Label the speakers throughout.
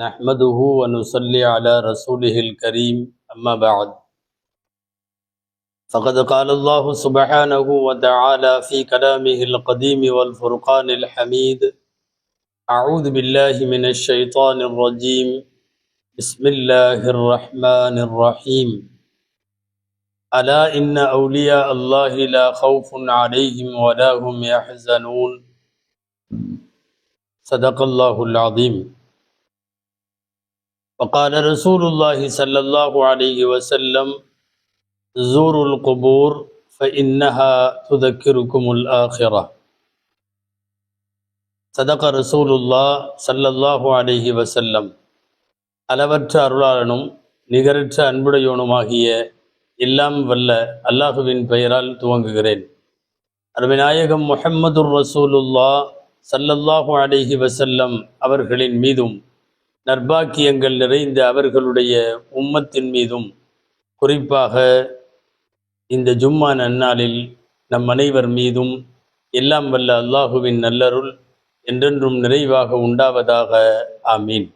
Speaker 1: نحمده ونصلي على رسوله الكريم أما بعد فقد قال الله سبحانه وتعالى في كلامه القديم والفرقان الحميد أعوذ بالله من الشيطان الرجيم بسم الله الرحمن الرحيم ألا إن أولياء الله لا خوف عليهم ولا هم يحزنون صدق الله العظيم وقال رسول الله صلى الله عليه وسلم زوروا القبور فإنها تذكركم الآخرة صدق رسول الله صلى الله عليه وسلم அளவற்ற அருளாளனும் நிகரற்ற அன்புடையோனுமாகிய எல்லாம் வல்ல அல்லாஹுவின் பெயரால் துவங்குகிறேன். அருமைநாயகம் முஹம்மதுர் ரசூலுல்லாஹ் ஸல்லல்லாஹு அலைஹி வஸல்லம் அவர்களின் மீதும் நற்பாக்கியங்கள் நிறைந்த அவர்களுடைய உம்மத்தின் மீதும் குறிப்பாக இந்த ஜும்மா நன்னாளில் நம் அனைவர் மீதும் எல்லாம் வல்ல அல்லாஹுவின் நல்லருள் என்றென்றும் நிறைவாக உண்டாவதாக. ஆமீன்.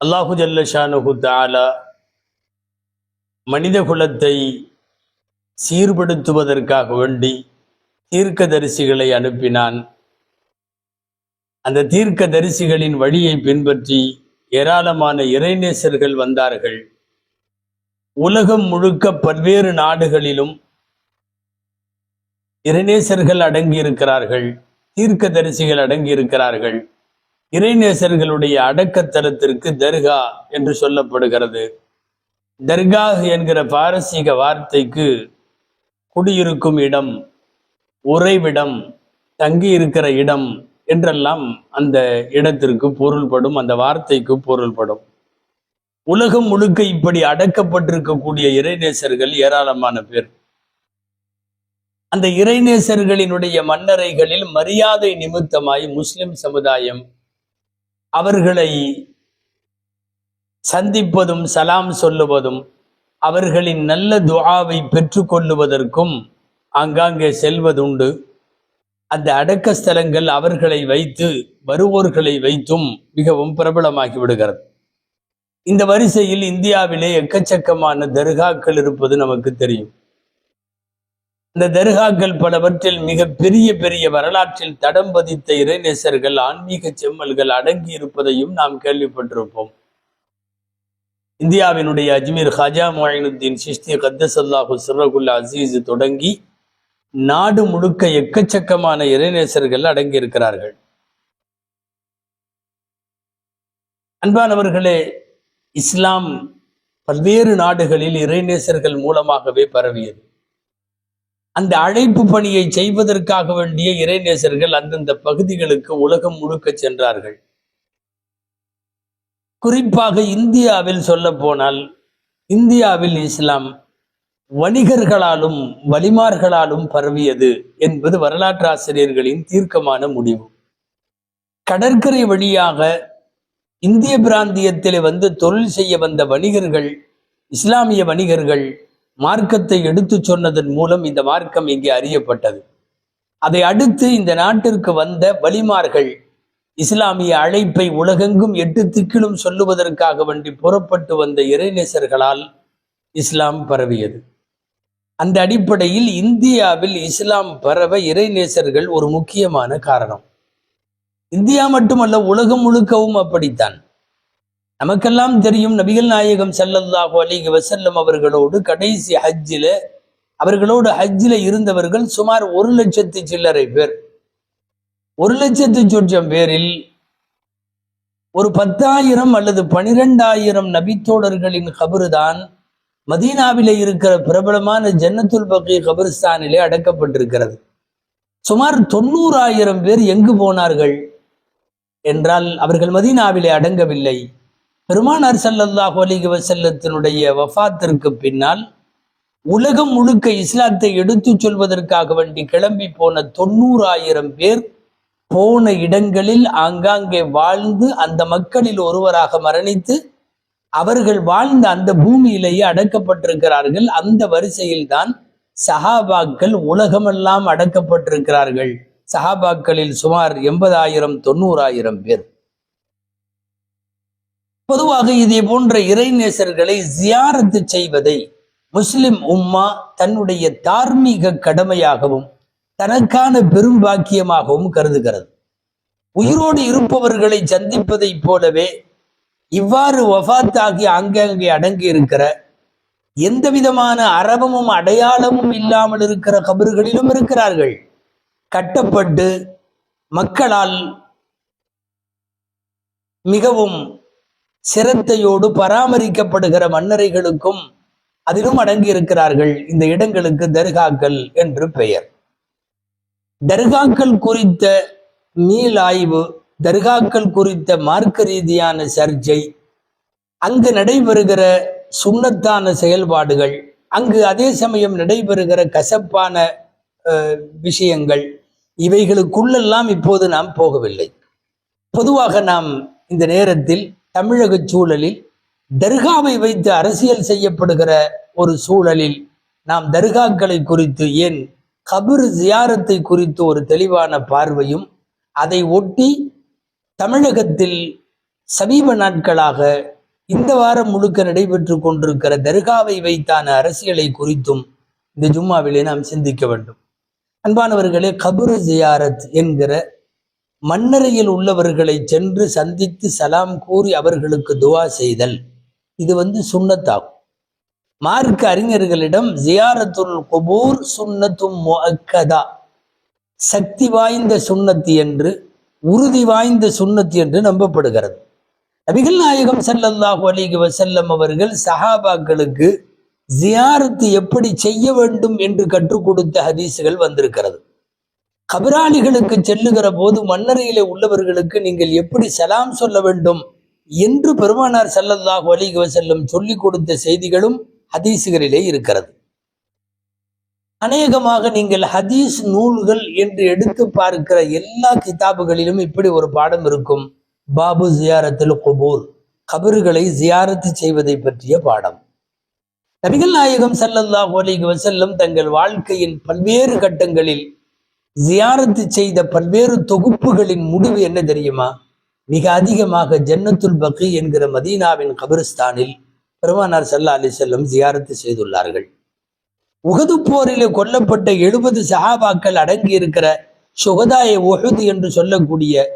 Speaker 1: அல்லாஹு ஜல்ல ஷானுஹு தஆலா மனித குலத்தை சீர்படுத்துவதற்காக வேண்டி தீர்க்கதரிசிகளை அனுப்பினான். அந்த தீர்க்க தரிசிகளின் வழியை பின்பற்றி ஏராளமான இறைநேசர்கள் வந்தார்கள். உலகம் முழுக்க பல்வேறு நாடுகளிலும் இறைநேசர்கள் அடங்கியிருக்கிறார்கள், தீர்க்க தரிசிகள் அடங்கியிருக்கிறார்கள். இறைநேசர்களுடைய அடக்கத்தலத்திற்கு தர்கா என்று சொல்லப்படுகிறது. தர்கா என்கிற பாரசீக வார்த்தைக்கு குடியிருக்கும் இடம், உறைவிடம், தங்கியிருக்கிற இடம் என்றெல்லாம் அந்த இடத்திற்கு பொருள்படும், அந்த வார்த்தைக்கு பொருள்படும். உலகம் முழுக்க இப்படி அடக்கப்பட்டிருக்கக்கூடிய இறைநேசர்கள் ஏராளமான பேர். அந்த இறைநேசர்களினுடைய மன்னரைகளில் மரியாதை நிமித்தமாய் முஸ்லிம் சமுதாயம் அவர்களை சந்திப்பதும் சலாம் சொல்லுவதும் அவர்களின் நல்ல துஆவை பெற்றுக்கொள்ளுவதற்கும் ஆங்காங்கே செல்வதுண்டு. அந்த அடக்க ஸ்தலங்கள் அவர்களை வைத்து வருவோர்களை வைத்தும் மிகவும் பிரபலமாகி விடுகிறது. இந்த வரிசையில் இந்தியாவிலே எக்கச்சக்கமான தர்காக்கள் இருப்பது நமக்கு தெரியும். இந்த தர்காக்கள் பலவற்றில் மிக பெரிய பெரிய வரலாற்றில் தடம் பதித்த இறைநேசர்கள், ஆன்மீக செம்மல்கள் அடங்கி இருப்பதையும் நாம் கேள்விப்பட்டிருப்போம். இந்தியாவினுடைய அஜ்மீர் ஹாஜா முஹைனுத்தீன் சிஷ்தி கத்தஸல்லாஹு சிர்ரகுல் அசீஸ் தொடங்கி நாடு முழுக்க எக்கச்சக்கமான இறைநேசர்கள் அடங்கியிருக்கிறார்கள். அன்பானவர்களே, இஸ்லாம் பல்வேறு நாடுகளில் இறைநேசர்கள் மூலமாகவே பரவியது. அந்த அழைப்பு பணியை செய்வதற்காக வேண்டிய இறைநேசர்கள் அந்தந்த பகுதிகளுக்கு உலகம் முழுக்க சென்றார்கள். குறிப்பாக இந்தியாவில் சொல்ல போனால், இந்தியாவில் இஸ்லாம் வணிகர்களாலும் வலிமார்களாலும் பரவியது என்பது வரலாற்று ஆசிரியர்களின் தீர்க்கமான முடிவு. கடற்கரை வழியாக இந்திய பிராந்தியத்தில் வந்து தொழில் செய்ய வந்த வணிகர்கள், இஸ்லாமிய வணிகர்கள் மார்க்கத்தை எடுத்து சொன்னதன் மூலம் இந்த மார்க்கம் இங்கே அறியப்பட்டது. அதை அடுத்து இந்த நாட்டிற்கு வந்த வலிமார்கள் இஸ்லாமிய அழைப்பை உலகெங்கும் 8 திக்கிலும் சொல்லுவதற்காக வேண்டி புறப்பட்டு வந்த இறைநேசர்களால் இஸ்லாம் பரவியது. அந்த அடிப்படையில் இந்தியாவில் இஸ்லாம் பரவ இறைநேசர்கள் ஒரு முக்கியமான காரணம். இந்தியா மட்டுமல்ல, உலகம் முழுக்கவும் அப்படித்தான். நமக்கெல்லாம் தெரியும், நபிகள் நாயகம் ஸல்லல்லாஹு அலைஹி வஸல்லம் அவர்களோடு கடைசி அவர்களோடு ஹஜ்ஜில் இருந்தவர்கள் சுமார் 1,00,000 சில்லறை பேர். 1,00,000 சொச்சம் பேரில் ஒரு 10,000 அல்லது 12,000 நபித்தோழர்களின் கபரு தான் மதீனாவிலே இருக்கிற பிரபலமான ஜன்னத்துல் பக்கி கபரிஸ்தானிலே அடக்கப்பட்டிருக்கிறது. சுமார் 90,000 பேர் எங்கு போனார்கள் என்றால் அவர்கள் மதீனாவிலே அடங்கவில்லை. பெருமானார் ஸல்லல்லாஹு அலைஹி வஸல்லத்தினுடைய வஃபாத்திற்கு பின்னால் உலகம் முழுக்க இஸ்லாத்தை எடுத்து சொல்வதற்காக வேண்டி கிளம்பி போன 90,000 பேர் போன இடங்களில் ஆங்காங்கே வாழ்ந்து அந்த மக்களில் ஒருவராக மரணித்து அவர்கள் வாழ்ந்த அந்த பூமியிலேயே அடக்கப்பட்டிருக்கிறார்கள். அந்த வரிசையில் தான் சஹாபாக்கள் உலகமெல்லாம் அடக்கப்பட்டிருக்கிறார்கள். சஹாபாக்களில் சுமார் 80,000 90,000 பேர். பொதுவாக இதே போன்ற இறைநேசர்களை ஜியாரத்து செய்வதை முஸ்லிம் உம்மா தன்னுடைய தார்மீக கடமையாகவும் தனக்கான பெரும் பாக்கியமாகவும் கருதுகிறது. உயிரோடு இருப்பவர்களை சந்திப்பதைப் போலவே இவ்வாறு வஃபாத்தாகி அங்கங்கே அடங்கி இருக்கிற எந்த விதமான அரபமும் அடையாளமும் இல்லாமல் இருக்கிற கபறுகளிலும் இருக்கிறார்கள். கட்டப்பட்டு மக்களால் மிகவும் சிரத்தையோடு பராமரிக்கப்படுகிற மன்னரைகளுக்கும் அதிலும் அடங்கி இருக்கிறார்கள். இந்த இடங்களுக்கு தர்காக்கள் என்று பெயர். தர்காக்கள் குறித்த மீளாய்வு, தர்காக்கள் குறித்த மார்க்க ரீதியான சர்ச்சை, அங்கு நடைபெறுகிற சுன்னத்தான செயல்பாடுகள், அங்கு அதே சமயம் நடைபெறுகிற கசப்பான விஷயங்கள், இவைகளுக்குள்ளெல்லாம் இப்போது நாம் போகவில்லை. பொதுவாக நாம் இந்த நேரத்தில் தமிழக சூழலில் தர்காவை வைத்து அரசியல் செய்யப்படுகிற ஒரு சூழலில் நாம் தர்காக்களை குறித்து, ஏன் கபர் ஜியாரத்தை குறித்து ஒரு தெளிவான பார்வையும், அதை ஒட்டி தமிழகத்தில் சமீப நாட்களாக இந்த வாரம் முழுக்க நடைபெற்று கொண்டிருக்கிற தர்காவை வைத்தான அரசியலை குறித்தும் இந்த ஜும்மாவிலே நாம் சிந்திக்க வேண்டும். அன்பானவர்களே, கபர் ஜியாரத் என்கிற மன்னரையில் உள்ளவர்களை சென்று சந்தித்து சலாம் கூறி அவர்களுக்கு துவா செய்தல், இது சுன்னத்தாகும். மார்க்க அறிஞர்களிடம் ஜியாரத்துல் குபூர் சுன்னத்தும் முஅக்கதா, சக்தி வாய்ந்த சுன்னத்து என்று, உறுதி வாய்ந்த சுன்னத்து என்று நம்பப்படுகிறது. நபிகள் நாயகம் ஸல்லல்லாஹு அலைஹி வஸல்லம் அவர்கள் சஹாபாக்களுக்கு ஜியாரத்து எப்படி செய்ய வேண்டும் என்று கற்றுக் கொடுத்த ஹதீசுகள் வந்திருக்கிறது. கபராளிகளுக்கு செல்லுகிற போது மன்னரையிலே உள்ளவர்களுக்கு நீங்கள் எப்படி சலாம் சொல்ல வேண்டும் என்று பெருமானார் ஸல்லல்லாஹு அலைஹி வஸல்லம் சொல்லிக் கொடுத்த செய்திகளும் ஹதீசுகளிலே இருக்கிறது. அநேகமாக நீங்கள் ஹதீஸ் நூல்கள் என்று எடுத்து பார்க்கிற எல்லா கிதாபுகளிலும் இப்படி ஒரு பாடம் இருக்கும். பாபு ஜியாரத்துல் குபூர், கபறுகளை ஜியாரத்து செய்வதை பற்றிய பாடம். நபிகள் நாயகம் ஸல்லல்லாஹு அலைஹி வஸல்லம் தங்கள் வாழ்க்கையின் பல்வேறு கட்டங்களில் ஜியாரத்து செய்த பல்வேறு தொகுப்புகளின் முடிவு என்ன தெரியுமா? மிக அதிகமாக ஜன்னத்துல் பக்கி என்கிற மதீனாவின் கபிரிஸ்தானில் பெருமானார் ஸல்லல்லாஹு அலைஹி வஸல்லம் ஜியாரத்து செய்துள்ளார்கள். உஹது போரிலே கொல்லப்பட்ட 70 சஹாபாக்கள் அடங்கி இருக்கிற ஷுஹதாயே உஹது என்று சொல்லக்கூடிய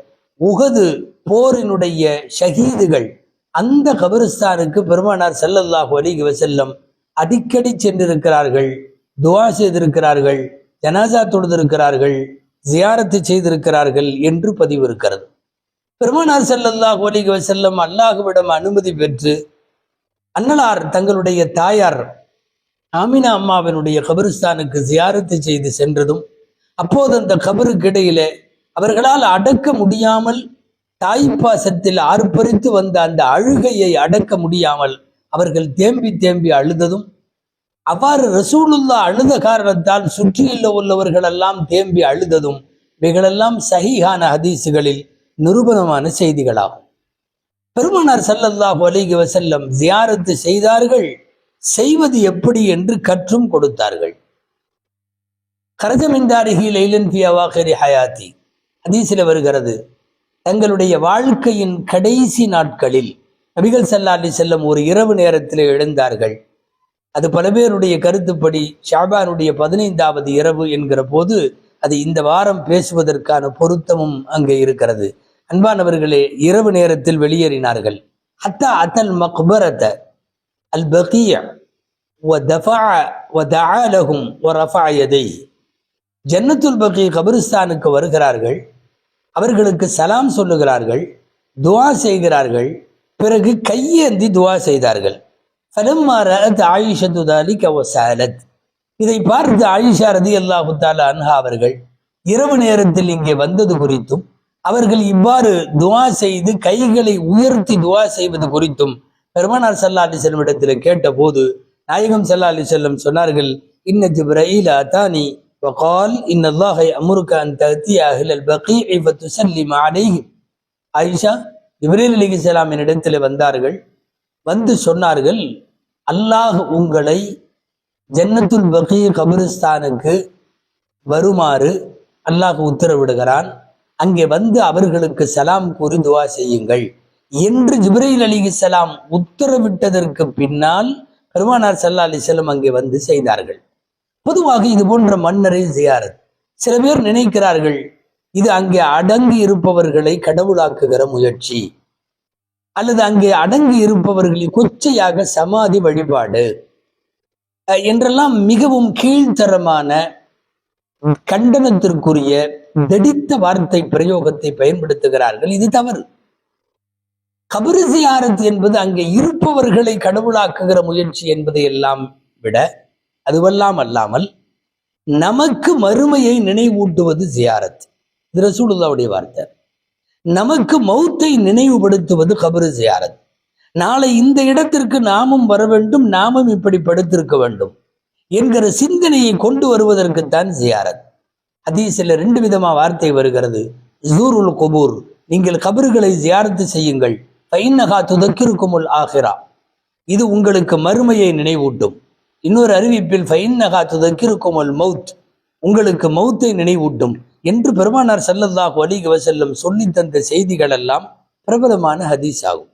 Speaker 1: உஹது போரினுடைய ஷஹீதுகள், அந்த கபிரிஸ்தானுக்கு பெருமானார் ஸல்லல்லாஹு அலைஹி வஸல்லம் அடிக்கடி சென்றிருக்கிறார்கள், துஆ செய்திருக்கிறார்கள், ஜனாசா தொழுதிருக்கிறார்கள், ஜியாரத்து செய்திருக்கிறார்கள் என்று பதிவு இருக்கிறது. பெருமானார் ஸல்லல்லாஹு அலைஹி வஸல்லம் அல்லாஹ்விடம் அனுமதி பெற்று அன்னலார் தங்களுடைய தாயார் ஆமினா அம்மாவினுடைய கபிரிஸ்தானுக்கு ஜியாரத்து செய்து சென்றதும், அப்போது அந்த கபருக்கு இடையிலே அவர்களால் அடக்க முடியாமல் தாய்ப்பாசத்தில் ஆர்ப்பரித்து வந்த அந்த அழுகையை அடக்க முடியாமல் அவர்கள் தேம்பி தேம்பி அழுததும், அவ்வாறு ரசூலுல்லாஹ் அழுத காரணத்தால் சுற்றியுள்ள உள்ளவர்கள் எல்லாம் தேம்பி அழுததும், இவைகளெல்லாம் சஹீஹான ஹதீசுகளில் நிரூபணமான செய்திகளாகும். பெருமானார் ஸல்லல்லாஹு அலைஹி வஸல்லம் ஜியாரத்து செய்தார்கள், செய்வது எப்படி என்று கற்றும் கொடுத்தார்கள். கரஜமின்தாரிஹி லைலன் ஃபி அவாகிரி ஹயாத்தி ஹதீஸில் வருகிறது, தங்களுடைய வாழ்க்கையின் கடைசி நாட்களில் நபிகள் ஸல்லல்லாஹு அலைஹி வஸல்லம் ஒரு இரவு நேரத்தில் எழுந்தார்கள். அது பல பேருடைய கருத்துப்படி ஷாபானுடைய 15வது இரவு என்கிற போது அது இந்த வாரம் பேசுவதற்கான பொருத்தமும் அங்கே இருக்கிறது. அன்பானவர்களே, இரவு நேரத்தில் வெளியேறினார்கள். ஹத்தா அத்தல் மக்பரத அல் பகிய வதஆ லஹும் வரஃபஅ யதைஹி, ஜன்னத்துல் பகி கபிரிஸ்தானுக்கு வருகிறார்கள், அவர்களுக்கு சலாம் சொல்லுகிறார்கள், துஆ செய்கிறார்கள், பிறகு கையேந்தி துஆ செய்தார்கள். ஃபலம்மா ரஅத் ஆயிஷத்து ذلك وسالت, இதை பார்த்து ஆயிஷா ரலியல்லாஹு தஆலா அன்ஹா அவர்கள் இரவு நேரத்தில் இங்கே வந்தது குறித்தும், அவர்கள் இவ்வாறு துஆ செய்து கைகளை உயர்த்தி துஆ செய்வது குறித்தும் பெருமானார் ஸல்லல்லாஹு அலைஹி வஸல்லம் இடத்தில் கேட்டபோது நாயகம் ஸல்லல்லாஹு அலைஹி வஸல்லம் சொன்னார்கள், இன்ன ஜிப்ரீல அதானி வகால் இன்னல்லாஹ யஅமுருக அன் தஅதி அஹ்லல் பகீஇ ஃபதுஸல்லிம அலைஹிம். ஆயிஷா, ஜிப்ரீல் அலைஹிஸ்ஸலாம் என்னிடத்தில் வந்தார்கள், வந்து சொன்னார்கள், அல்லாஹ் உங்களை ஜன்னத்துல் பகீ கபிரிஸ்தானுக்கு வருமாறு அல்லாஹ் உத்தரவிடுகிறான், அங்கே வந்து அவர்களுக்கு சலாம் கூறி துஆ செய்யுங்கள் என்று ஜிப்ரீல் அலைஹிஸ்ஸலாம் உத்தரவிட்டதற்கு பின்னால் பெருமானார் ஸல்லல்லாஹு அலைஹி வஸல்லம் அங்கே வந்து செய்தார்கள். பொதுவாக இது போன்ற மன்னரை ஜியாரத், சில பேர் நினைக்கிறார்கள் இது அங்கே அடங்கி இருப்பவர்களை கடவுளாக்குகிற முயற்சி, அல்லது அங்கே அடங்கி இருப்பவர்களை கொச்சையாக சமாதி வழிபாடு என்றெல்லாம் மிகவும் கீழ்த்தரமான கண்டனத்திற்குரிய தடித்த வார்த்தை பிரயோகத்தை பயன்படுத்துகிறார்கள். இது தவறு. கபர் ஜியாரத் என்பது அங்கே இருப்பவர்களை கடவுளாக்குகிற முயற்சி என்பதை எல்லாம் விட, அதுவெல்லாம் அல்லாமல் நமக்கு மறுமையை நினைவூட்டுவது ஜியாரத். இது ரசூலுல்லாஹ்வுடைய வார்த்தை. நமக்கு மௌத்தை நினைவுபடுத்துவது கபர் ஜியாரத். நாளை இந்த இடத்திற்கு நாமும் வர வேண்டும், நாமும் இப்படி படுத்திருக்க வேண்டும் என்கிற சிந்தனையை கொண்டு வருவதற்குத்தான் ஜியாரத். ஹதீஸில் 2 விதமா வார்த்தை வருகிறது. ஜூருல் குபூர், நீங்கள் கபர்களை ஜியாரத்து செய்யுங்கள். ஃபைன்னஹா துதக்கிருக்குமுல் ஆஹிரா, இது உங்களுக்கு மறுமையை நினைவூட்டும். இன்னொரு அறிவிப்பில் ஃபைன்னஹா துதக்கிருக்குமுல் மௌத், உங்களுக்கு மௌத்தை நினைவூட்டும் என்று பெருமானார் ஸல்லல்லாஹு அலைஹி வஸல்லம் சொல்லி தந்த செய்திகள் எல்லாம் பிரபலமான ஹதீஸ் ஆகும்.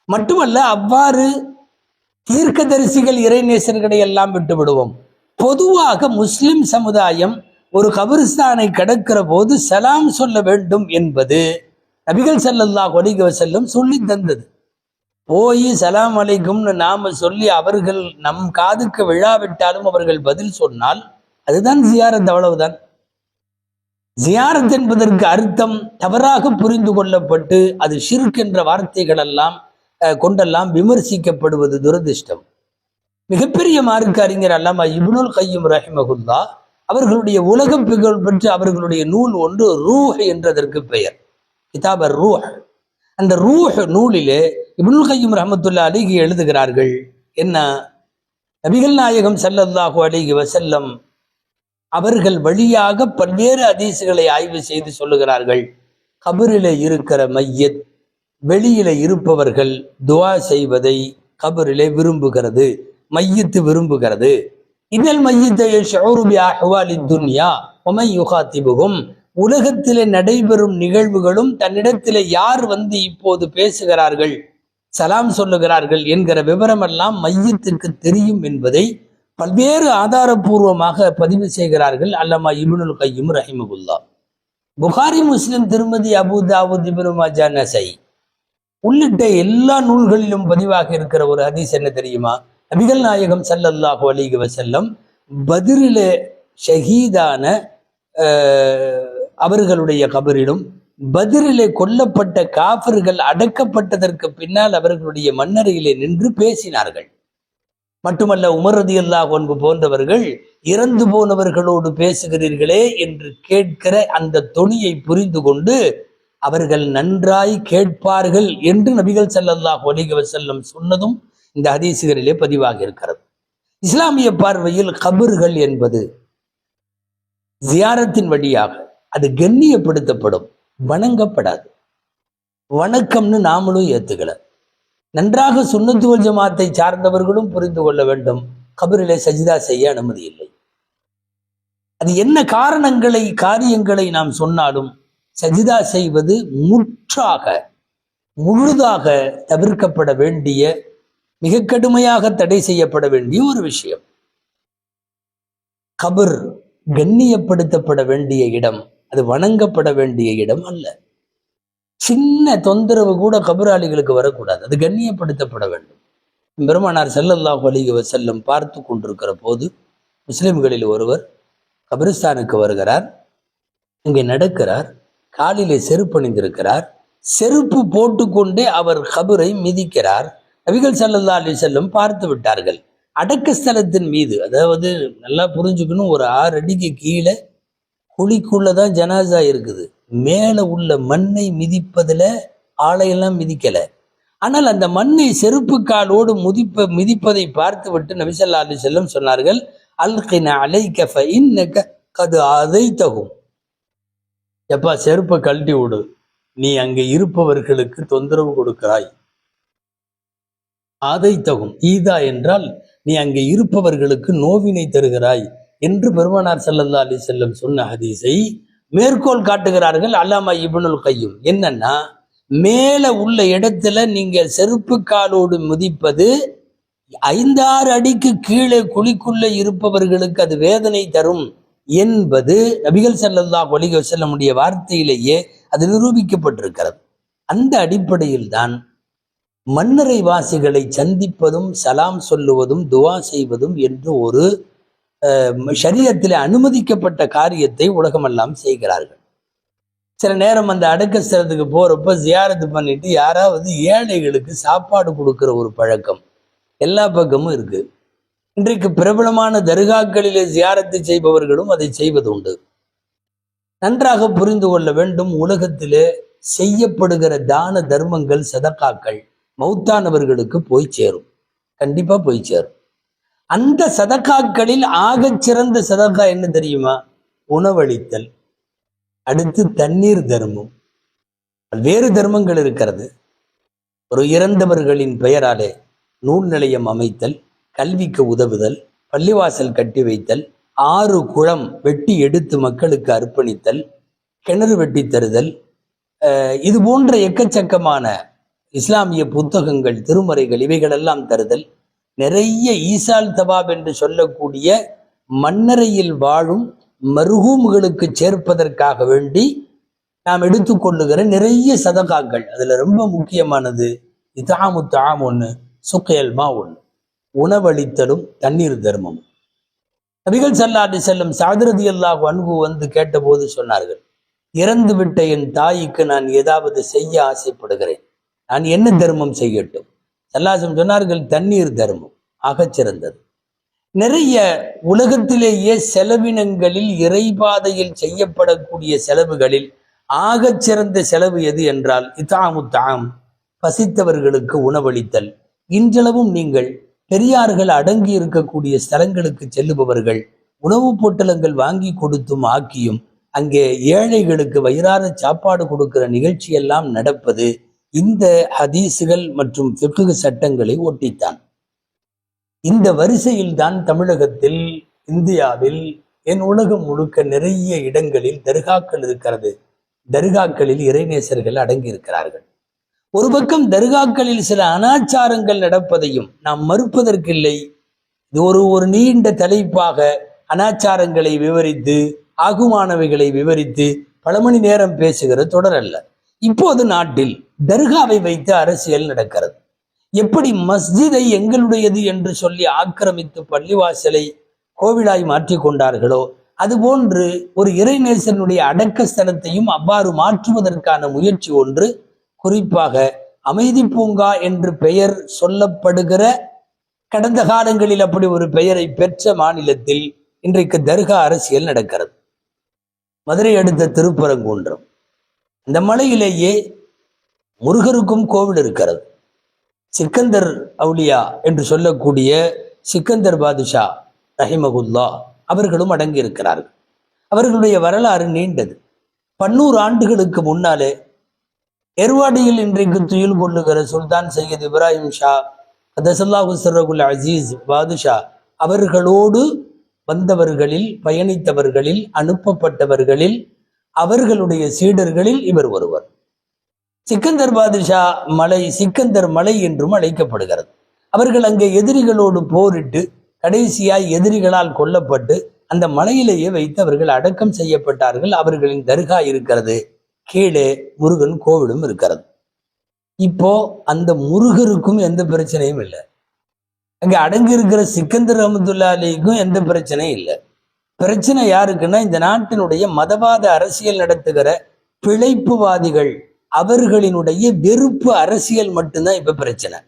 Speaker 1: மட்டுமல்ல, அவ்வாறு தீர்க்கதரிசிகள் இறைநேசர்களை எல்லாம் விட்டு விடுவோம். பொதுவாக முஸ்லிம் சமுதாயம் ஒரு கபிரிஸ்தானை கடக்கிற போது சலாம் சொல்ல வேண்டும் என்பது நபிகள் ஸல்லல்லாஹு அலைஹி வஸல்லம் சொல்லி தந்தது. போய் சலாம் அலைக்கும்னு நாம சொல்லி அவர்கள் நம் காதுக்கு விழாவிட்டாலும் அவர்கள் பதில் சொன்னால் அதுதான் ஜியாரத், அவ்வளவுதான். ஜியாரத் என்பதற்கு அர்த்தம் தவறாக புரிந்து கொள்ளப்பட்டு அது ஷிர்க் என்ற வார்த்தைகள் எல்லாம் கொண்டெல்லாம் விமர்சிக்கப்படுவது துரதிர்ஷ்டம். மிகப்பெரிய மார்க்க அறிஞர் அல்லாமா இப்னுல் கய்யிம் ரஹிமஹுல்லாஹ் அவர்களுடைய உலகம் புகழ் பெற்று அவர்களுடைய நூல் ஒன்று ரூஹ் என்றதற்கு பெயர், கிதாப் ரூஹ். அந்த ரூஹ் நூலிலே இப்னுல் கய்யிம் ரஹ்மத்துல்லாஹி அலைஹி எழுதுகிறார்கள், என்ன, நபிகள் நாயகம் ஸல்லல்லாஹு அலைஹி வஸல்லம் அவர்கள் வழியாக பல்வேறு ஹதீஸ்களை ஆய்வு செய்து சொல்லுகிறார்கள், கபரிலே இருக்கிற மையத் வெளியில இருப்பவர்கள் துஆ செய்வதை கபரிலே விரும்புகிறது, மையத்து விரும்புகிறது. இன்னல் மையத்தை யஷ்உரு பி அஹ்வாலி துன்யா வ மன் யுகாத்திபுஹும், உலகத்திலே நடைபெறும் நிகழ்வுகளும் தன்னிடத்திலே யார் வந்து இப்போது பேசுகிறார்கள், சலாம் சொல்லுகிறார்கள் என்கிற விவரமெல்லாம் மையத்திற்கு தெரியும் என்பதை பல்வேறு ஆதாரபூர்வமாக பதிவு செய்கிறார்கள் அல்லமா இப்னுல் கய்யிம் ரஹிமஹுல்லாஹ். புகாரி, முஸ்லிம், திருமதி, அபூ தாவூத், இப்னு மாஜா, நஸை உள்ளிட்ட எல்லா நூல்களிலும் பதிவாக இருக்கிற ஒரு ஹதீஸ் என்ன தெரியுமா? நபிகள் நாயகம் ஸல்லல்லாஹு அலைஹி வஸல்லம் பத்ரிலே ஷஹீதான அவர்களுடைய கபரிலும் பத்ரிலே கொல்லப்பட்ட காஃபிர்கள் அடக்கப்பட்டதற்கு பின்னால் அவர்களுடைய மண்ணறையிலே நின்று பேசினார்கள். மட்டுமல்ல, உமர் ரலியல்லாஹு அன்ஹு போன்றவர்கள் இறந்து போனவர்களோடு பேசுகிறீர்களே என்று கேட்கிற அந்த தொனியை புரிந்து கொண்டு அவர்கள் நன்றாய் கேட்பார்கள் என்று நபிகள் ஸல்லல்லாஹு அலைஹி வஸல்லம் சொன்னதும் இந்த ஹதீசுகளிலே பதிவாக இருக்கிறது. இஸ்லாமிய பார்வையில் கபர்கள் என்பது ஜியாரத்தின் வழியாக அது கண்ணியப்படுத்தப்படும், வணங்கப்படாது. வணக்கம்னு நாமளும் ஏத்துக்கல. நன்றாக சுன்னத்து வல் ஜமாத்தை சார்ந்தவர்களும் புரிந்து கொள்ள வேண்டும், கபரிலே சஜிதா செய்ய அனுமதி இல்லை. அது என்ன காரியங்களை நாம் சொன்னாலும் சஜிதா செய்வது முழுதாக தவிர்க்கப்பட வேண்டிய, மிக கடுமையாக தடை செய்யப்பட வேண்டிய ஒரு விஷயம். கபர் கண்ணியப்படுத்தப்பட வேண்டிய இடம், அது வணங்கப்பட வேண்டிய இடம் அல்ல. சின்ன தொந்தரவு கூட கபராளிகளுக்கு வரக்கூடாது, அது கண்ணியப்படுத்தப்பட வேண்டும். பெருமானார் ஸல்லல்லாஹு அலைஹி வஸல்லம் பார்த்து கொண்டிருக்கிற போது முஸ்லிம்களில் ஒருவர் கபிரிஸ்தானுக்கு வருகிறார். இங்கே நடக்கிறார், காலிலே செருப்பு அணிந்திருக்கிறார், செருப்பு போட்டுக்கொண்டே அவர் கபரை மிதிக்கிறார். நபிகள் ஸல்லல்லாஹு அலைஹி வஸல்லம் பார்த்து விட்டார்கள். அடக்க ஸ்தலத்தின் மீது, அதாவது நல்லா புரிஞ்சுக்கணும், ஒரு 6 அடிக்கு கீழே குழிக்குள்ளதான் ஜனாசா இருக்குது. மேல உள்ள மண்ணை மிதிப்பதுல ஆளையெல்லாம் மிதிக்கல. ஆனால் அந்த மண்ணை செருப்பு காலோடு மிதிப்பதை பார்த்து விட்டு நபி ஸல்லல்லாஹு அலைஹி வஸல்லம் சொன்னார்கள், அல்கின அலைக ஃபஇன்னக கத் அதைதஹும், எப்பா செருப்பை கழட்டி விடு, நீ அங்கே இருப்பவர்களுக்கு தொந்தரவு கொடுக்கிறாய். ஆதைத்தகும், ஈதா என்றால் நீ அங்கே இருப்பவர்களுக்கு நோவினை தருகிறாய் என்று பெருமானார் ஸல்லல்லாஹு அலைஹி வஸல்லம் சொன்ன ஹதீஸை மேற்கோள் காட்டுகிறார்கள் அல்லாமா இப்னுல் கய்யிம். என்னன்னா, மேல உள்ள இடத்துல நீங்க செருப்பு காலோடு மிதிப்பது 5-6 அடிக்கு கீழே குழிக்குள்ள இருப்பவர்களுக்கு அது வேதனை தரும் என்பது நபிகள் ஸல்லல்லாஹு அலைஹி வஸல்லமுடைய வார்த்தையிலேயே அது நிரூபிக்கப்பட்டிருக்கிறது. அந்த அடிப்படையில் தான் மன்னரை வாசிகளை சந்திப்பதும் சலாம் சொல்லுவதும் துவா செய்வதும் என்று ஒரு ஷரியத்திலே அனுமதிக்கப்பட்ட காரியத்தை உலகமெல்லாம் செய்கிறார்கள். சில நேரம் அந்த அடக்கஸ்தலத்துக்கு போறப்ப ஜியாரத்து பண்ணிட்டு யாராவது ஏழைகளுக்கு சாப்பாடு கொடுக்கிற ஒரு பழக்கம் எல்லா பக்கமும் இருக்கு. இன்றைக்கு பிரபலமான தர்காக்களிலே ஜியாரத்து செய்பவர்களும் அதை செய்வது உண்டு. நன்றாக புரிந்து கொள்ள வேண்டும், உலகத்திலே செய்யப்படுகிற தான தர்மங்கள் சதகாக்கள் மௌத்தானவர்களுக்கு போய் சேரும், கண்டிப்பா போய் சேரும். அந்த சதகாக்களில் ஆகச் சிறந்த சதகா என்ன தெரியுமா? உணவளித்தல். அடுத்து தண்ணீர் தர்மம். பல்வேறு தர்மங்கள் இருக்கிறது. ஒரு இறந்தவர்களின் பெயராலே நூல் நிலையம் அமைத்தல், கல்விக்கு உதவுதல், பள்ளிவாசல் கட்டி வைத்தல், 6 குளம் வெட்டி எடுத்து மக்களுக்கு அர்ப்பணித்தல், கிணறு வெட்டி தருதல், இது போன்ற எக்கச்சக்கமான இஸ்லாமிய புத்தகங்கள், திருமறைகள், இவைகளெல்லாம் தருதல், நிறைய ஈசால் தவாப் என்று சொல்லக்கூடிய மண்ணறையில் வாழும் மருகூம்களுக்கு சேர்ப்பதற்காக வேண்டி நாம் எடுத்துக்கொள்ளுகிற நிறைய சதகாக்கள். அதுல ரொம்ப முக்கியமானது இதாமு தாம் ஒண்ணு, சுக்கையல்மா ஒண்ணு, உணவளித்தலும் தண்ணீர் தர்மம். நபிகள் ஸல்லல்லாஹு அலைஹி வஸல்லம் ஸஅத் ரலியல்லாஹு அன்ஹு வந்து கேட்டபோது சொன்னார்கள், இறந்து விட்ட என் தாய்க்கு நான் ஏதாவது செய்ய ஆசைப்படுகிறேன், நான் என்ன தர்மம் செய்யட்டும்? ஸல்லல்லாஹு சொன்னார்கள், தண்ணீர் தர்மம் ஆகச் சிறந்தது. நிறைய உலகத்திலேயே செலவினங்களில் இறைபாதையில் செய்யப்படக்கூடிய செலவுகளில் ஆகச் சிறந்த செலவு எது என்றால் இதாமு தாம், பசித்தவர்களுக்கு உணவளித்தல். இன்றளவும் நீங்கள் பெரியார்கள் அடங்கி இருக்கக்கூடிய ஸ்தலங்களுக்கு செல்லுபவர்கள் உணவுப் பொட்டலங்கள் வாங்கி கொடுத்தும் ஆக்கியும் அங்கே ஏழைகளுக்கு வயிறார சாப்பாடு கொடுக்கிற நிகழ்ச்சியெல்லாம் நடப்பது இந்த ஹதீஸுகள் மற்றும் ஃபிக்ஹ் சட்டங்களை ஒட்டித்தான். இந்த வரிசையில் தான் தமிழகத்தில், இந்தியாவில், என் உலகம் முழுக்க நிறைய இடங்களில் தர்காக்கள் இருக்கிறது. தர்காக்களில் இறைநேசர்கள் அடங்கி இருக்கிறார்கள். ஒரு பக்கம் தர்காக்களில் சில அனாச்சாரங்கள் நடப்பதையும் நாம் மறுப்பதற்கில்லை. இது ஒரு நீண்ட தலைப்பாக அனாச்சாரங்களை விவரித்து ஆகுமானவைகளை விவரித்து பல மணி நேரம் பேசுகிற தொடர் அல்ல. இப்போது நாட்டில் தர்காவை வைத்து அரசியல் நடக்கிறது. எப்படி மஸ்ஜிதை எங்களுடையது என்று சொல்லி ஆக்கிரமித்து பள்ளிவாசலை கோவிலாய் மாற்றி கொண்டார்களோ அதுபோன்று ஒரு இறைநேசனுடைய அடக்கஸ்தலத்தையும் அவ்வாறு மாற்றுவதற்கான முயற்சி ஒன்று, குறிப்பாக அமைதி பூங்கா என்று பெயர் சொல்லப்படுகிற, கடந்த காலங்களில் அப்படி ஒரு பெயரை பெற்ற மாநிலத்தில் இன்றைக்கு தர்கா அரசியல் நடக்கிறது. மதுரை அடுத்த திருப்பரங்குன்றம், இந்த மலையிலேயே முருகருக்கும் கோவில் இருக்கிறது. சிக்கந்தர் அவுலியா என்று சொல்லக்கூடிய சிக்கந்தர் பாதுஷா ரஹிமகுல்லா அவர்களும் அடங்கி இருக்கிறார்கள். அவர்களுடைய வரலாறு நீண்டது. 100 ஆண்டுகளுக்கு முன்னாலே ஏர்வாடியில் இன்றைக்கு துயில் கொள்ளுகிற சுல்தான் சையத் இப்ராஹிம் ஷா கதஸல்லாஹு சிர்ரகுல் அசீஸ் பாதுஷா அவர்களோடு வந்தவர்களில், பயணித்தவர்களில், அனுப்பப்பட்டவர்களில், அவர்களுடைய சீடர்களில் இவர் ஒருவர். சிக்கந்தர் பாதுஷா மலை சிக்கந்தர் மலை என்றும் அழைக்கப்படுகிறது. அவர்கள் அங்கே எதிரிகளோடு போரிட்டு கடைசியாய் எதிரிகளால் கொல்லப்பட்டு அந்த மலையிலேயே வைத்து அவர்கள் அடக்கம் செய்யப்பட்டார்கள். அவர்களின் தர்கா இருக்கிறது, கீழே முருகன் கோவிலும் இருக்கிறது. இப்போ அந்த முருகருக்கும் எந்த பிரச்சனையும் இல்லை, அங்கே அடங்கி இருக்கிற சிக்கந்தர் ரஹ்மத்துல்லாஹி அலைஹிக்கும் எந்த பிரச்சனையும் இல்லை. பிரச்சனை யாருக்குன்னா, இந்த நாட்டினுடைய மதவாத அரசியல் நடத்துகிற பிழைப்புவாதிகள், அவர்களினுடைய வெறுப்பு அரசியல் மட்டும்தான் இப்ப பிரச்சனை.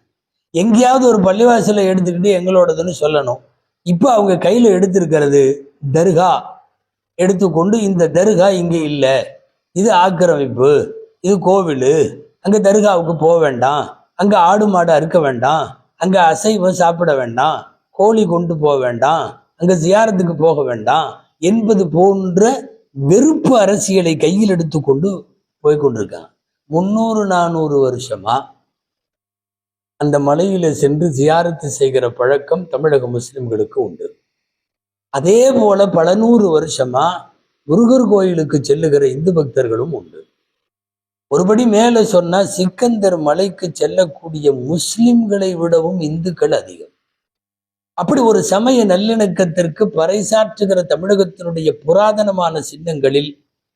Speaker 1: எங்கேயாவது ஒரு பள்ளிவாசலை எடுத்துக்கிட்டு எங்களோடதுன்னு சொல்லணும். இப்போ அவங்க கையில எடுத்திருக்கிறது தர்கா, எடுத்துக்கொண்டு இந்த தர்கா இங்கே இல்லை, இது ஆக்கிரமிப்பு, இது கோவில், அங்க தர்காவுக்கு போக வேண்டாம், அங்க ஆடு மாடு அறுக்க வேண்டாம், அங்க அசைவம் சாப்பிட வேண்டாம், கோழி கொண்டு போக வேண்டாம், அங்க ஜியாரத்துக்கு போக வேண்டாம் என்பது போன்ற வெறுப்பு அரசியலை கையில் எடுத்துக்கொண்டு போய்கொண்டிருக்காங்க. 300-400 வருஷமா அந்த மலையில சென்று ஜியாரத்து செய்கிற பழக்கம் தமிழக முஸ்லிம்களுக்கு உண்டு. அதே போல பல 100 வருஷமா முருகர் கோயிலுக்கு செல்லுகிற இந்து பக்தர்களும் உண்டு. ஒருபடி மேல சொன்னா சிக்கந்தர் மலைக்கு செல்லக்கூடிய முஸ்லிம்களை விடவும் இந்துக்கள் அதிகம். அப்படி ஒரு சமய நல்லிணக்கத்திற்கு பறைசாற்றுகிற தமிழகத்தினுடைய புராதனமான சின்னங்களில்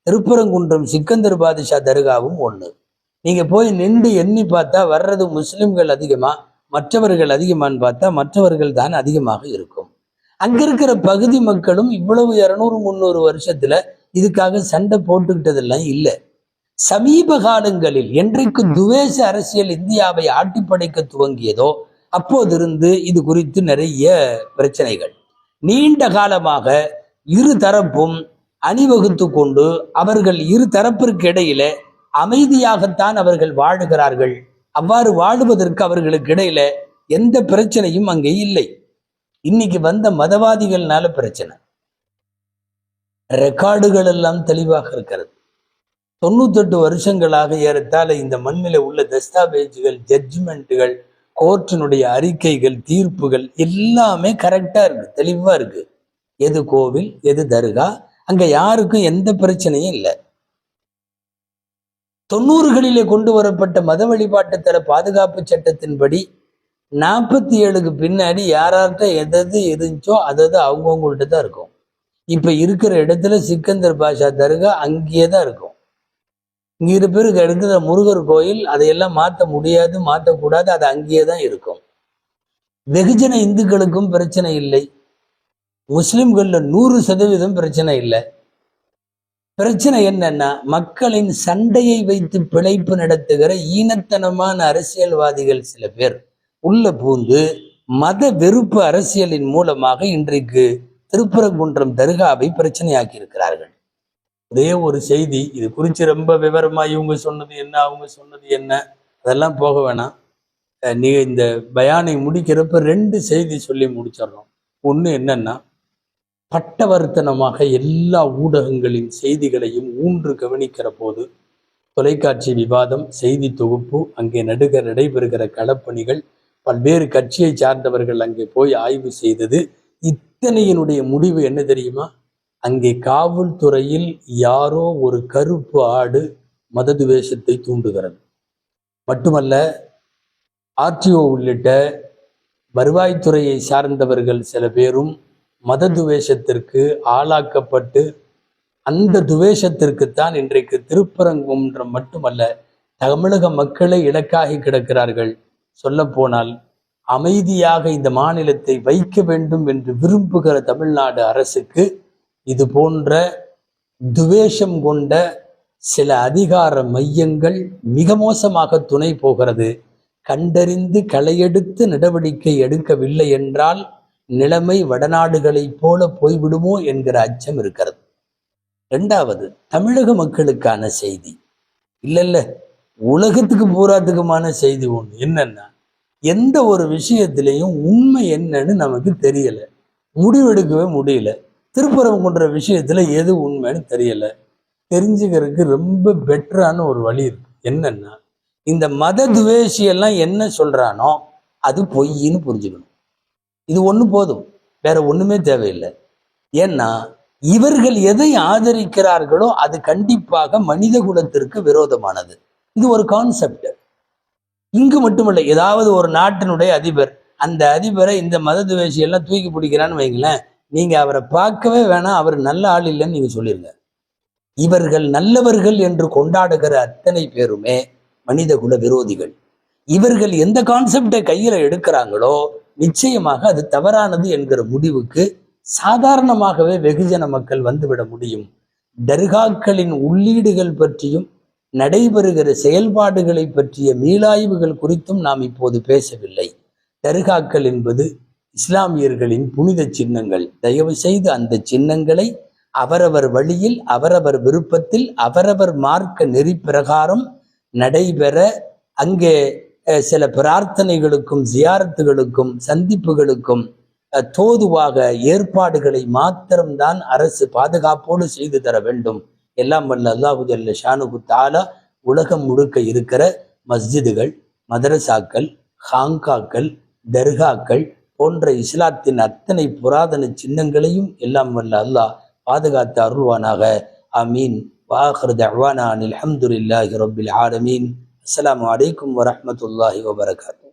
Speaker 1: திருப்பரங்குன்றம் சிக்கந்தர் பாதுஷா தர்காவும் ஒண்ணு. நீங்க போய் நின்று எண்ணி பார்த்தா வர்றது முஸ்லிம்கள் அதிகமா மற்றவர்கள் அதிகமான்னு பார்த்தா மற்றவர்கள் தான் அதிகமாக இருக்கும். அங்க இருக்கிற பகுதி மக்களும் இவ்வளவு 200-300 வருஷத்துல இதுக்காக சண்டை போட்டுக்கிட்டதெல்லாம் இல்லை. சமீப காலங்களில் என்றைக்கு துவேஷ அரசியல் இந்தியாவை ஆட்டி படைக்க துவங்கியதோ அப்போதிருந்து இது குறித்து நிறைய பிரச்சனைகள். நீண்ட காலமாக இரு தரப்பும் அணிவகுத்து கொண்டு அவர்கள் இரு தரப்பிற்கு இடையில அமைதியாகத்தான் அவர்கள் வாழுகிறார்கள். அவ்வாறு வாழுவதற்கு அவர்களுக்கு இடையில எந்த பிரச்சனையும் அங்கே இல்லை. இன்னைக்கு வந்த மதவாதிகள்னால பிரச்சனை. ரெக்கார்டுகள் எல்லாம் தெளிவாக இருக்கிறது. 98 வருஷங்களாக ஏறத்தாழ இந்த மண்ணில உள்ள தஸ்தாவேஜுகள், ஜட்ஜ்மெண்ட்டுகள், கோர்ட்டினுடைய அறிக்கைகள், தீர்ப்புகள் எல்லாமே கரெக்டா இருக்கு, தெளிவா இருக்கு. எது கோவில், எது தர்கா, அங்க யாருக்கும் எந்த பிரச்சனையும் இல்லை. 90களிலே கொண்டு வரப்பட்ட மத வழிபாட்டுத்தல பாதுகாப்பு சட்டத்தின்படி 47க்கு பின்னாடி யார்கிட்ட எது இருந்துச்சோ அதது அவங்கவுங்கள்ட்ட தான் இருக்கும். இப்ப இருக்கிற இடத்துல சிக்கந்தர் பாஷா தர்கா அங்கேயே தான் இருக்கும். இங்க இருப்பேருக்கு இருக்கிற முருகர் கோயில் அதையெல்லாம் மாற்ற முடியாது, மாற்றக்கூடாது, அது அங்கேயே தான் இருக்கும். வெகுஜன இந்துக்களுக்கும் பிரச்சனை இல்லை, முஸ்லிம்கள்ல 100% பிரச்சனை இல்லை. பிரச்சனை என்னன்னா மக்களின் சண்டையை வைத்து பிழைப்பு நடத்துகிற ஈனத்தனமான அரசியல்வாதிகள் சில பேர் உள்ள பூந்து மத வெறுப்பு அரசியலின் மூலமாக இன்றைக்கு திருப்பரங்குன்றம் தர்காவை பிரச்சனையாக்கி இருக்கிறார்கள். ஒரே ஒரு செய்தி, இது குறித்து ரொம்ப விவரமா இவங்க சொன்னது என்ன அவங்க சொன்னது என்ன அதெல்லாம் போக வேணாம். நீ இந்த பயானை முடிக்கிறப்ப 2 செய்தி சொல்லி முடிச்சிடறோம். ஒண்ணு என்னன்னா, பட்டவர்த்தனமாக எல்லா ஊடகங்களின் செய்திகளையும் ஊன்று கவனிக்கிற போது தொலைக்காட்சி விவாதம், செய்தி தொகுப்பு, அங்கே நடைபெறுகிற களப்பணிகள், பல்வேறு கட்சியை சார்ந்தவர்கள் அங்கே போய் ஆய்வு செய்தது, இத்தனையினுடைய முடிவு என்ன தெரியுமா? அங்கே காவல்துறையில் யாரோ ஒரு கருப்பு ஆடு மததுவேஷத்தை தூண்டுகிறது. மட்டுமல்ல, ஆர்டிஓ உள்ளிட்ட வருவாய்த்துறையை சார்ந்தவர்கள் சில பேரும் மத துவேஷத்திற்கு ஆளாக்கப்பட்டு அந்த துவேஷத்திற்குத்தான் இன்றைக்கு திருப்பரங்குன்றம் மட்டுமல்ல தமிழக மக்களை இலக்காகி கிடக்கிறார்கள். சொல்ல போனால் அமைதியாக இந்த மாநிலத்தை வைக்க வேண்டும் என்று விரும்புகிற தமிழ்நாடு அரசுக்கு இது போன்ற துவேஷம் கொண்ட சில அதிகார மையங்கள் மிக மோசமாக துணை போகிறது. கண்டறிந்து களையெடுத்து நடவடிக்கை எடுக்கவில்லை என்றால் நிலைமை வடநாடுகளைப் போல போய்விடுமோ என்கிற அச்சம் இருக்கிறது. 2வது, தமிழக மக்களுக்கான செய்தி இல்ல உலகத்துக்கு பூராத்துக்குமான செய்தி ஒண்ணு என்னன்னா, எந்த ஒரு விஷயத்திலையும் உண்மை என்னன்னு நமக்கு தெரியல, முடிவெடுக்கவே முடியல. திருப்பரங்குன்ற விஷயத்துல எது உண்மைன்னு தெரியல. தெரிஞ்சுக்கிறதுக்கு ரொம்ப பெட்டரான ஒரு வழி இருக்கு. என்னன்னா, இந்த மத துவேஷியெல்லாம் என்ன சொல்றானோ அது பொய்ன்னு புரிஞ்சுக்கணும். இது ஒண்ணு போதும், வேற ஒண்ணுமே தேவையில்லை. ஏன்னா இவர்கள் எதை ஆதரிக்கிறார்களோ அது கண்டிப்பாக மனித குலத்திற்கு விரோதமானது. இது ஒரு கான்செப்ட். இங்கு மட்டுமல்ல, ஏதாவது ஒரு நாட்டினுடைய அதிபர், அந்த அதிபரை இந்த மத துவேஷியெல்லாம் தூக்கி பிடிக்கிறான்னு வைங்களேன், நீங்க அவரை பார்க்கவே வேணாம், அவர் நல்ல ஆள் இல்லைன்னு நீங்க சொல்லிருங்க. இவர்கள் நல்லவர்கள் என்று கொண்டாடுகிற அத்தனை பேருமே மனித குல விரோதிகள். இவர்கள் எந்த கான்செப்டை கையில எடுக்கிறாங்களோ நிச்சயமாக அது தவறானது என்கிற முடிவுக்கு சாதாரணமாகவே வெகுஜன மக்கள் வந்துவிட முடியும். தர்காக்களின் உள்ளீடுகள் பற்றியும் நடைபெறுகிற செயல்பாடுகளை பற்றிய மீளாய்வுகள் குறித்தும் நாம் இப்போது பேசவில்லை. தர்காக்கள் என்பது இஸ்லாமியர்களின் புனித சின்னங்கள். தயவு செய்து அந்த சின்னங்களை அவரவர் வழியில், அவரவர் விருப்பத்தில், அவரவர் மார்க்க நெறி பிரகாரம் நடைபெற அங்கே சில பிரார்த்தனைகளுக்கும் ஜியாரத்துகளுக்கும் சந்திப்புகளுக்கும் தோதுவாக ஏற்பாடுகளை மாத்திரம்தான் அரசு பாதுகாப்போடு செய்து தர வேண்டும். எல்லாம் வல்ல அல்லாஹு ஜல்ல ஷானுஹு தஆலா உலகம் முழுக்க இருக்கிற மஸ்ஜிதுகள், மதரசாக்கள், ஹாங்காக்கள், தர்காக்கள் போன்ற இஸ்லாத்தின் அத்தனை புராதன சின்னங்களையும் எல்லாம் வல்ல அல்லாஹ் பாதுகாத்து அருள்வானாக. ஆமீன். வாஹிரு தஅவானா அனில் ஹம்துலில்லாஹி ரப்பில் ஆலமீன். அஸ்ஸலாமு அலைக்கும் வரஹ்மத்துல்லாஹி வபரகாத்துஹு.